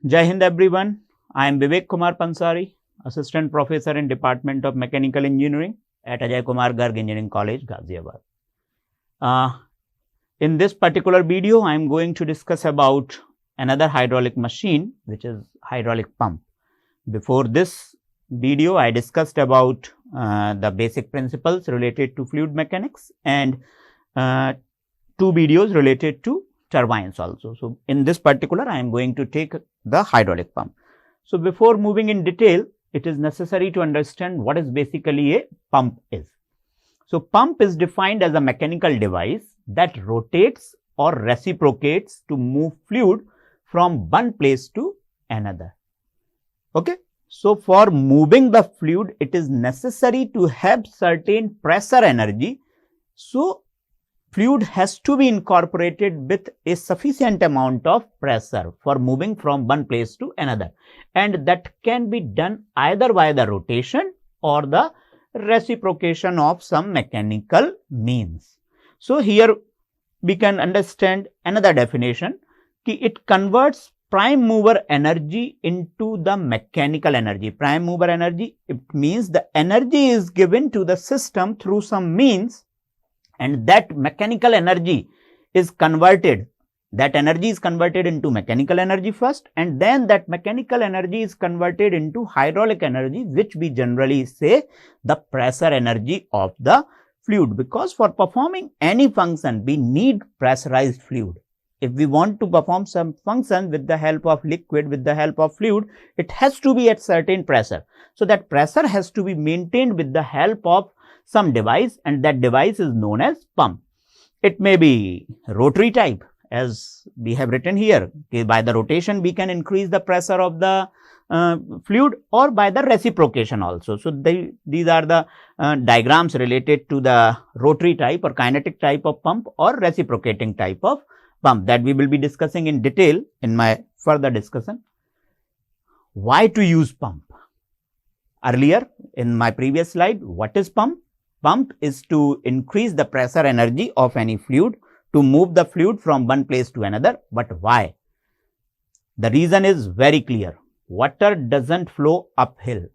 Jai Hind everyone. I am Vivek Kumar Pansari, Assistant Professor in Department of Mechanical Engineering at Ajay Kumar Garg Engineering College, Ghaziabad. In this particular video, I am going to discuss about another hydraulic machine, which is hydraulic pump. Before this video, I discussed about the basic principles related to fluid mechanics and 2 videos related to turbines also. So, in this particular, I am going to take the hydraulic pump. So, before moving in detail, it is necessary to understand what is basically a pump is. So, pump is defined as a mechanical device that rotates or reciprocates to move fluid from one place to another. Okay. So, for moving the fluid, it is necessary to have certain pressure energy. So, fluid has to be incorporated with a sufficient amount of pressure for moving from one place to another, and that can be done either by the rotation or the reciprocation of some mechanical means. So, here we can understand another definition कि it converts prime mover energy into the mechanical energy. Prime mover energy, it means the energy is given to the system through some means, and that mechanical energy is converted. That energy is converted into mechanical energy first, and then that mechanical energy is converted into hydraulic energy, which we generally say the pressure energy of the fluid, because for performing any function we need pressurized fluid. If we want to perform some function with the help of liquid, with the help of fluid, it has to be at certain pressure. So, that pressure has to be maintained with the help of some device, and that device is known as pump. It may be rotary type, as we have written here. Okay, by the rotation we can increase the pressure of the fluid, or by the reciprocation also. So, these are the diagrams related to the rotary type or kinetic type of pump or reciprocating type of pump that we will be discussing in detail in my further discussion. Why to use pump? Earlier in my previous slide, what is pump? Pump is to increase the pressure energy of any fluid to move the fluid from one place to another. But why? The reason is very clear. Water doesn't flow uphill.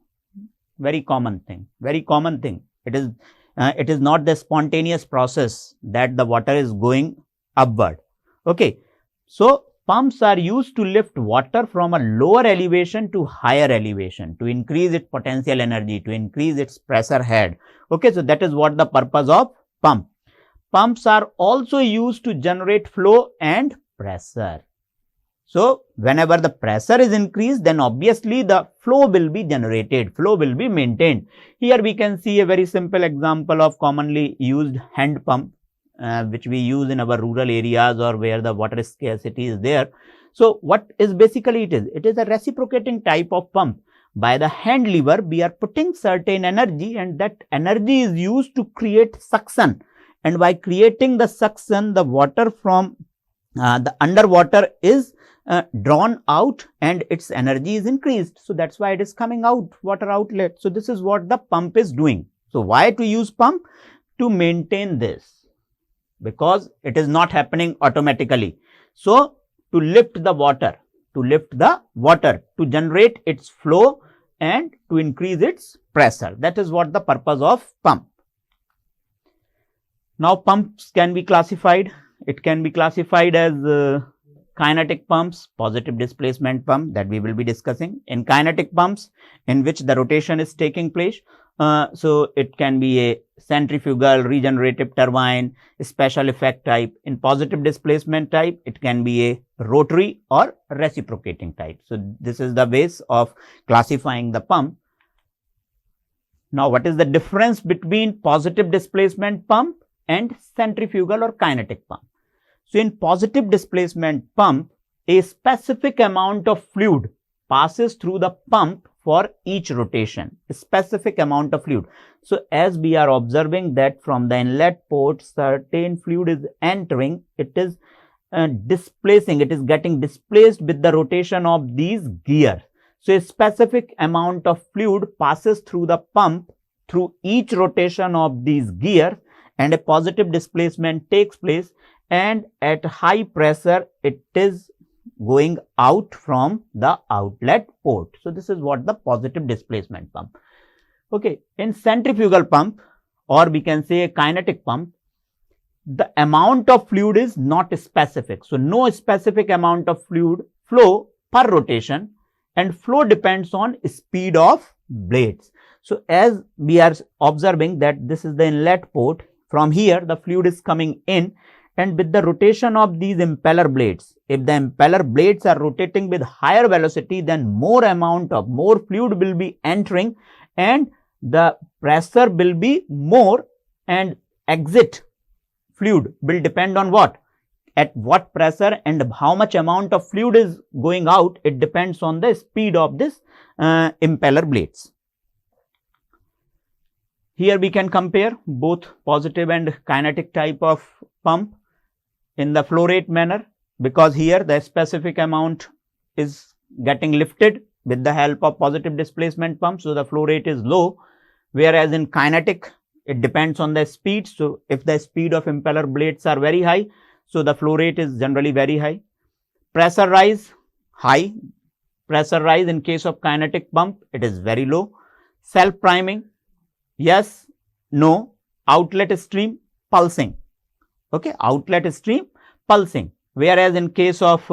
Very common thing. Very common thing. It is not the spontaneous process that the water is going upward. Okay. So, pumps are used to lift water from a lower elevation to higher elevation, to increase its potential energy, to increase its pressure head. Okay, so that is what the purpose of pump. Pumps are also used to generate flow and pressure. So, whenever the pressure is increased, then obviously the flow will be generated, flow will be maintained. Here we can see a very simple example of commonly used hand pump, which we use in our rural areas or where the water scarcity is there. So, what is basically it is? It is a reciprocating type of pump. By the hand lever, we are putting certain energy, and that energy is used to create suction. And by creating the suction, the water from the underwater is drawn out and its energy is increased. So, that is why it is coming out, water outlet. So, this is what the pump is doing. So, why to use pump? To maintain this, because it is not happening automatically. So, to lift the water, to generate its flow and to increase its pressure. That is what the purpose of pump. Now, pumps can be classified. It can be classified as kinetic pumps, positive displacement pump that we will be discussing. In kinetic pumps, in which the rotation is taking place, so it can be a centrifugal, regenerative turbine, special effect type. In positive displacement type, it can be a rotary or reciprocating type. So, this is the ways of classifying the pump. Now, what is the difference between positive displacement pump and centrifugal or kinetic pump? So, in positive displacement pump, a specific amount of fluid passes through the pump for each rotation, a specific amount of fluid. So, as we are observing that from the inlet port, certain fluid is entering, it is displacing, it is getting displaced with the rotation of these gears. So, a specific amount of fluid passes through the pump through each rotation of these gears, and a positive displacement takes place, and at high pressure it is going out from the outlet port. So this is what the positive displacement pump. Okay, in centrifugal pump, or we can say a kinetic pump, the amount of fluid is not specific. So no specific amount of fluid flow per rotation, and flow depends on speed of blades. So as we are observing that this is the inlet port, from here the fluid is coming in, and with the rotation of these impeller blades, if the impeller blades are rotating with higher velocity, then more fluid will be entering, and the pressure will be more, and exit fluid will depend on what? At what pressure and how much amount of fluid is going out, it depends on the speed of this impeller blades. Here we can compare both positive and kinetic type of pump in the flow rate manner, because here the specific amount is getting lifted with the help of positive displacement pump. So the flow rate is low, whereas in kinetic it depends on the speed. So if the speed of impeller blades are very high, so the flow rate is generally very high. Pressure rise, high. Pressure rise in case of kinetic pump, it is very low. Self priming, yes, no. Outlet stream, pulsing. Okay, outlet stream, pulsing. Whereas in case of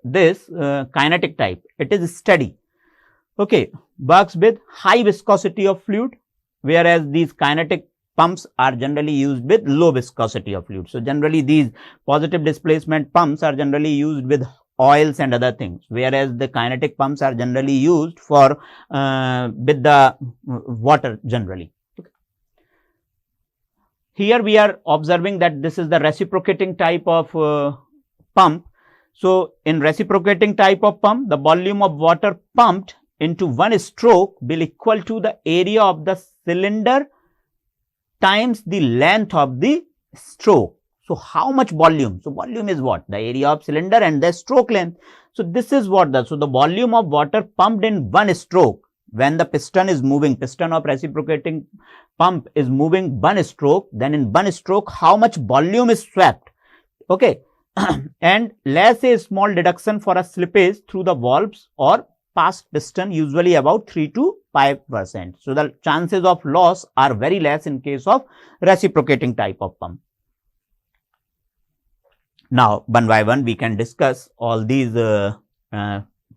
this kinetic type, it is steady. Okay, works with high viscosity of fluid, whereas these kinetic pumps are generally used with low viscosity of fluid. So generally these positive displacement pumps are generally used with oils and other things, whereas the kinetic pumps are generally used for with the water generally. Okay. Here we are observing that this is the reciprocating type of pump. So in reciprocating type of pump, the volume of water pumped into one stroke will equal to the area of the cylinder times the length of the stroke. So how much volume? So volume is what? The area of cylinder and the stroke length. So this is what so the volume of water pumped in one stroke, when the piston is moving, piston of reciprocating pump is moving one stroke, then in one stroke how much volume is swept. Okay. And let's say a small deduction for a slippage through the valves or past piston, usually about 3 to 5%. So the chances of loss are very less in case of reciprocating type of pump. Now one by one we can discuss all these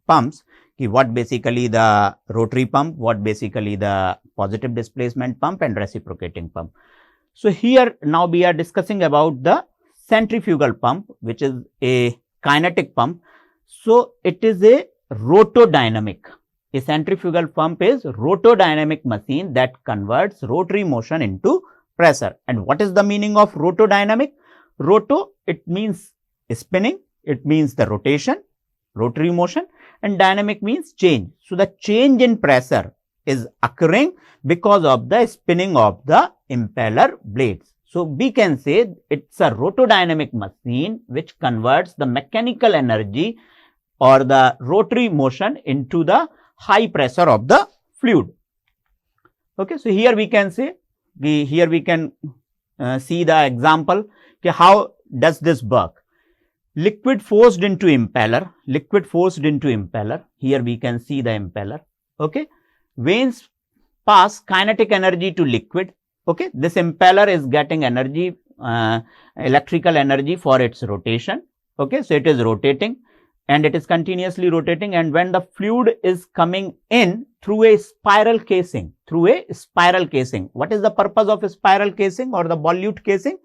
pumps. What basically the rotary pump, what basically the positive displacement pump and reciprocating pump. So here now we are discussing about the centrifugal pump, which is a kinetic pump. So it is a rotodynamic. A centrifugal pump is rotodynamic machine that converts rotary motion into pressure. And what is the meaning of rotodynamic? Roto, it means spinning, it means the rotation, rotary motion, and dynamic means change. So the change in pressure is occurring because of the spinning of the impeller blades. So we can say it's a rotodynamic machine which converts the mechanical energy or the rotary motion into the high pressure of the fluid. Okay, so here we can say, here we can see the example. Okay, how does this work? Liquid forced into impeller, here we can see the impeller. Okay, vanes pass kinetic energy to liquid. Okay, this impeller is getting energy, electrical energy for its rotation. Okay, so it is rotating and it is continuously rotating, and when the fluid is coming in through a spiral casing, what is the purpose of a spiral casing or the volute casing?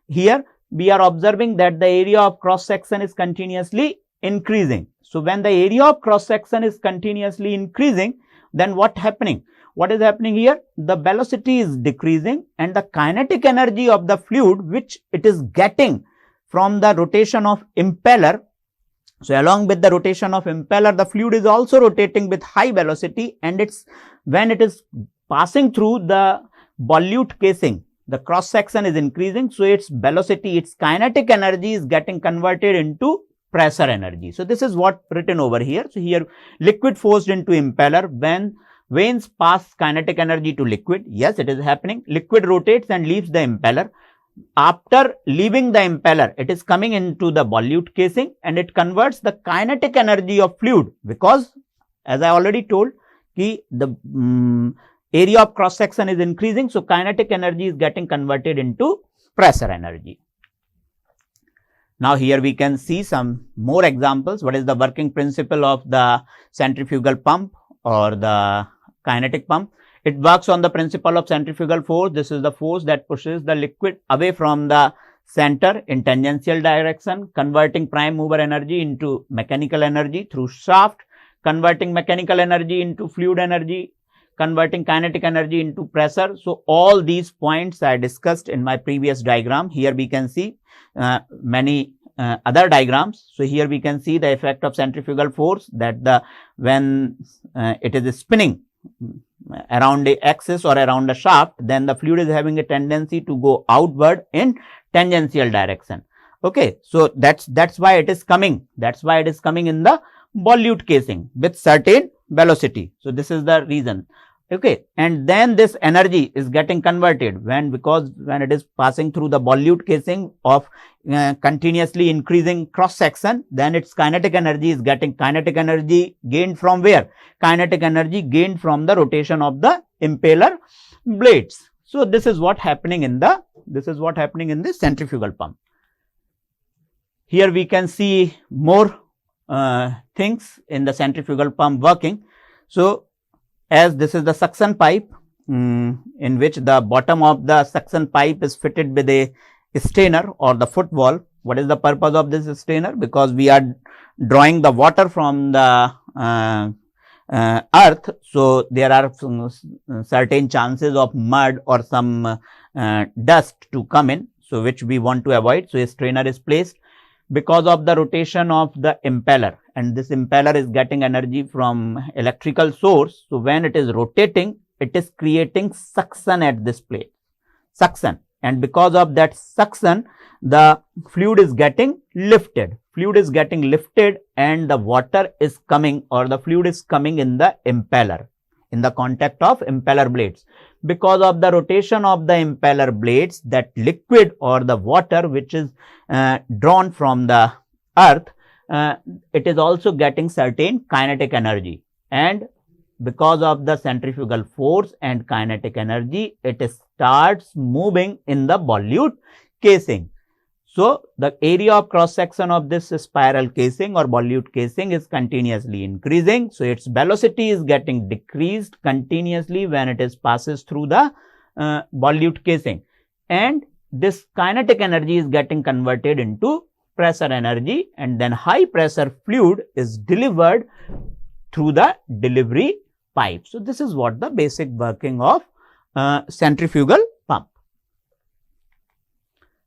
Here we are observing that the area of cross section is continuously increasing. So when the area of cross section is continuously increasing, then what is happening here? The velocity is decreasing and the kinetic energy of the fluid which it is getting from the rotation of impeller. So along with the rotation of impeller, the fluid is also rotating with high velocity, and when it is passing through the volute casing, the cross section is increasing. So its velocity, its kinetic energy is getting converted into pressure energy. So this is what written over here. So here liquid forced into impeller, when vanes pass kinetic energy to liquid. Yes, it is happening. Liquid rotates and leaves the impeller. after leaving the impeller, it is coming into the volute casing and it converts the kinetic energy of fluid, because as I already told, the area of cross section is increasing. So, kinetic energy is getting converted into pressure energy. Now, here we can see some more examples. What is the working principle of the centrifugal pump or the kinetic pump? It works on the principle of centrifugal force. This is the force that pushes the liquid away from the center in tangential direction, converting prime mover energy into mechanical energy through shaft, converting mechanical energy into fluid energy, converting kinetic energy into pressure. So, all these points I discussed in my previous diagram. Here we can see many other diagrams. So, here we can see the effect of centrifugal force, that when it is spinning around a axis or around a shaft, then the fluid is having a tendency to go outward in tangential direction. Okay, so that's why it is coming. That's why it is coming in the volute casing with certain velocity. So, this is the reason. Okay, and then this energy is getting converted because when it is passing through the volute casing of continuously increasing cross section, then its kinetic energy is getting kinetic energy gained from where? Kinetic energy gained from the rotation of the impeller blades. So, this is what happening in the centrifugal pump. Here we can see more things in the centrifugal pump working. So, as this is the suction pipe in which the bottom of the suction pipe is fitted with a strainer or the foot valve. What is the purpose of this strainer? Because we are drawing the water from the earth. So, there are certain chances of mud or some dust to come in. So, which we want to avoid. So, a strainer is placed because of the rotation of the impeller, and this impeller is getting energy from electrical source. So, when it is rotating, it is creating suction at this plate, suction, and because of that suction, the fluid is getting lifted. And the water is coming, or the fluid is coming in the impeller, in the contact of impeller blades. Because of the rotation of the impeller blades, that liquid or the water which is drawn from the earth, it is also getting certain kinetic energy, and because of the centrifugal force and kinetic energy, it starts moving in the volute casing. So, the area of cross section of this spiral casing or volute casing is continuously increasing. So, its velocity is getting decreased continuously when it passes through the volute casing, and this kinetic energy is getting converted into pressure energy, and then high pressure fluid is delivered through the delivery pipe. So, this is what the basic working of centrifugal pump.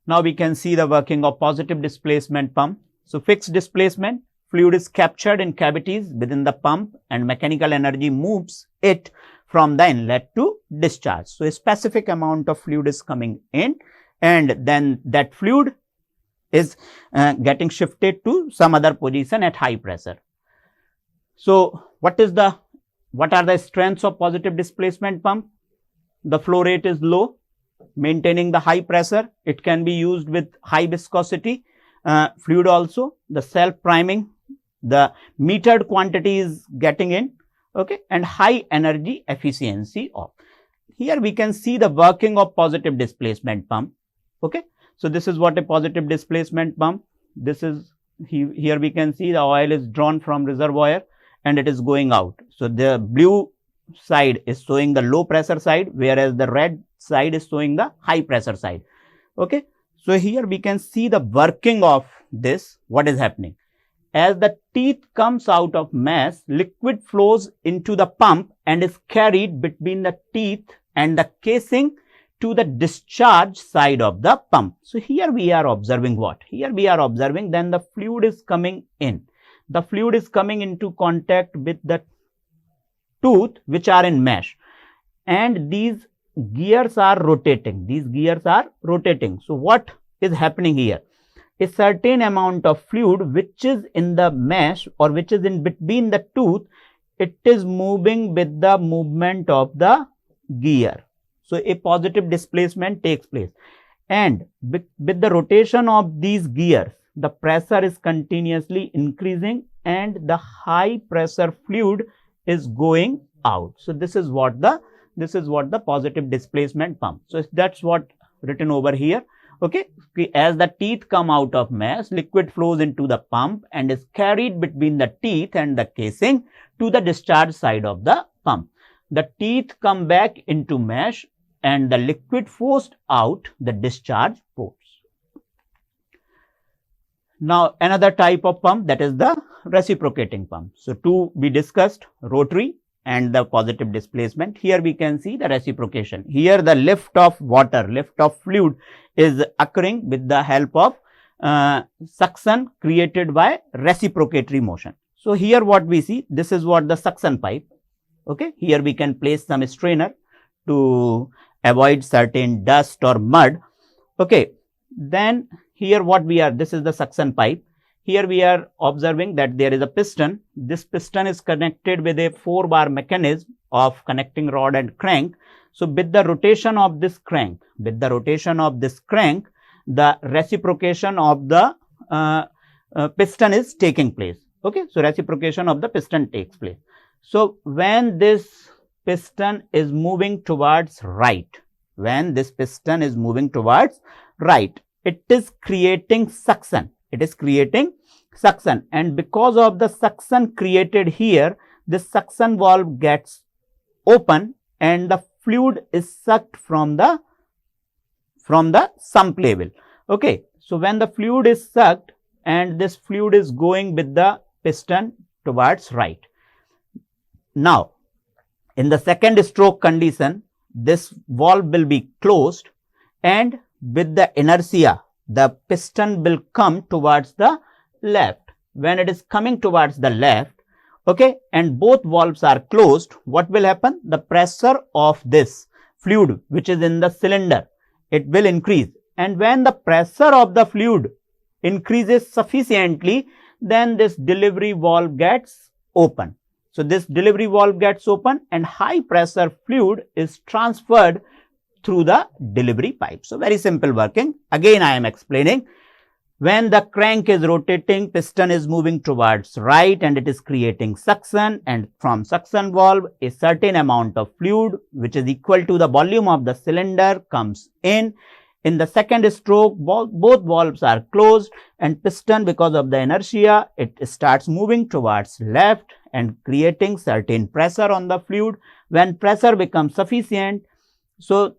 Now, we can see the working of positive displacement pump. So, fixed displacement, fluid is captured in cavities within the pump and mechanical energy moves it from the inlet to discharge. So, a specific amount of fluid is coming in, and then that fluid is getting shifted to some other position at high pressure. So, what are the strengths of positive displacement pump? The flow rate is low, maintaining the high pressure. It can be used with high viscosity fluid also, the self priming, the metered quantity is getting in, okay, and high energy efficiency of. Here we can see the working of positive displacement pump. Okay, so this is what a positive displacement pump. This is here we can see the oil is drawn from reservoir and it is going out. So, the blue side is showing the low pressure side, whereas the red side is showing the high pressure side. Okay. So, here we can see the working of this. What is happening? As the teeth comes out of mesh, liquid flows into the pump and is carried between the teeth and the casing to the discharge side of the pump. So, here we are observing what? Here we are observing then the fluid is coming in. The fluid is coming into contact with the tooth which are in mesh, and these gears are rotating. So, what is happening here? A certain amount of fluid which is in the mesh or which is in between the tooth, it is moving with the movement of the gear. So, a positive displacement takes place, and with the rotation of these gears, the pressure is continuously increasing and the high pressure fluid is going out. So this is what the positive displacement pump. So that's what written over here. Okay, as the teeth come out of mesh, liquid flows into the pump and is carried between the teeth and the casing to the discharge side of the pump. The teeth come back into mesh and the liquid forced out the discharge ports. Now another type of pump, that is the reciprocating pump. So two we discussed, rotary and the positive displacement. Here we can see the reciprocation. Here the lift of water, lift of fluid is occurring with the help of suction created by reciprocatory motion. So here what we see, this is what the suction pipe. Okay, here we can place some strainer to avoid certain dust or mud. Okay, then here what we are, this is the suction pipe. Here we are observing that there is a piston. This piston is connected with a 4-bar mechanism of connecting rod and crank. So with the rotation of this crank, the reciprocation of the piston is taking place. Okay, so reciprocation of the piston takes place. So when this piston is moving towards right, it is creating suction. And because of the suction created here, this suction valve gets open and the fluid is sucked from the sump level. Okay, so when the fluid is sucked and this fluid is going with the piston towards right. Now in the second stroke condition, this valve will be closed and with the inertia, the piston will come towards the left. When it is coming towards the left, okay, and both valves are closed, what will happen? The pressure of this fluid which is in the cylinder, it will increase. And when the pressure of the fluid increases sufficiently, then this delivery valve gets open. So this delivery valve gets open and high pressure fluid is transferred through the delivery pipe. So very simple working. Again I am explaining. When the crank is rotating, piston is moving towards right and it is creating suction, and from suction valve a certain amount of fluid which is equal to the volume of the cylinder comes in. In the second stroke, both valves are closed and piston, because of the inertia, it starts moving towards left and creating certain pressure on the fluid. When pressure becomes sufficient, so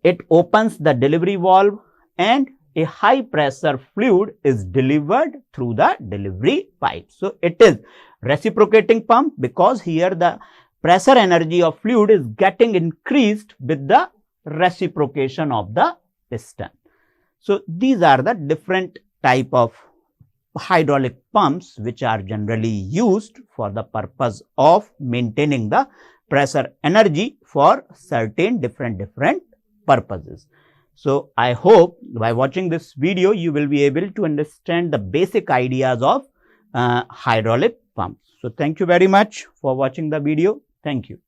it opens the delivery valve and a high pressure fluid is delivered through the delivery pipe. So it is reciprocating pump because here the pressure energy of fluid is getting increased with the reciprocation of the piston. So these are the different type of hydraulic pumps which are generally used for the purpose of maintaining the pressure energy for certain different purposes. So I hope by watching this video you will be able to understand the basic ideas of hydraulic pumps. So thank you very much for watching the video. Thank you.